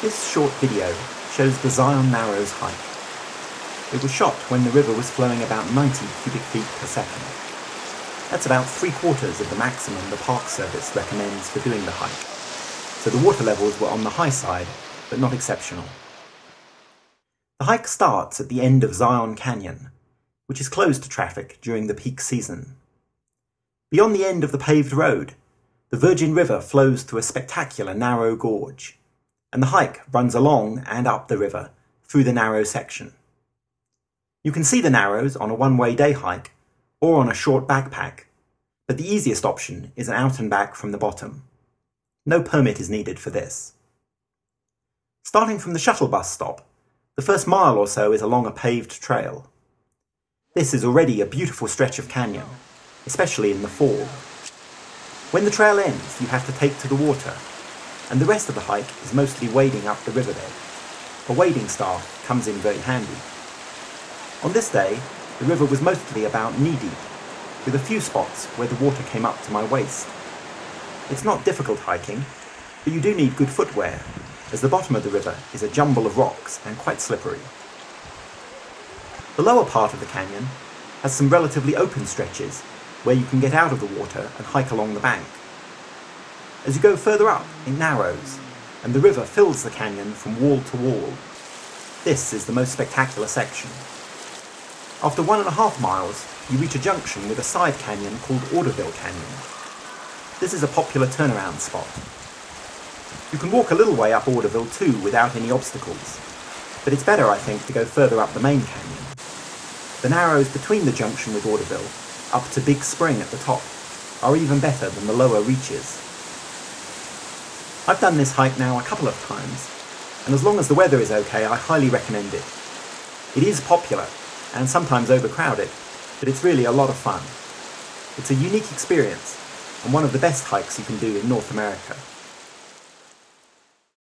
This short video shows the Zion Narrows hike. It was shot when the river was flowing about 90 cubic feet per second. That's about 3/4 of the maximum the Park Service recommends for doing the hike, so the water levels were on the high side, but not exceptional. The hike starts at the end of Zion Canyon, which is closed to traffic during the peak season. Beyond the end of the paved road, the Virgin River flows through a spectacular narrow gorge, and the hike runs along and up the river through the narrow section. You can see the Narrows on a one-way day hike or on a short backpack, but the easiest option is an out and back from the bottom. No permit is needed for this. Starting from the shuttle bus stop, the first mile or so is along a paved trail. This is already a beautiful stretch of canyon, especially in the fall. When the trail ends, you have to take to the water, and the rest of the hike is mostly wading up the riverbed. A wading staff comes in very handy. On this day, the river was mostly about knee-deep, with a few spots where the water came up to my waist. It's not difficult hiking, but you do need good footwear, as the bottom of the river is a jumble of rocks and quite slippery. The lower part of the canyon has some relatively open stretches where you can get out of the water and hike along the bank. As you go further up, it narrows, and the river fills the canyon from wall to wall. This is the most spectacular section. After 1.5 miles, you reach a junction with a side canyon called Orderville Canyon. This is a popular turnaround spot. You can walk a little way up Orderville too without any obstacles, but it's better, I think, to go further up the main canyon. The Narrows between the junction with Orderville, up to Big Spring at the top, are even better than the lower reaches. I've done this hike now a couple of times, and as long as the weather is okay, I highly recommend it. It is popular, and sometimes overcrowded, but it's really a lot of fun. It's a unique experience, and one of the best hikes you can do in North America.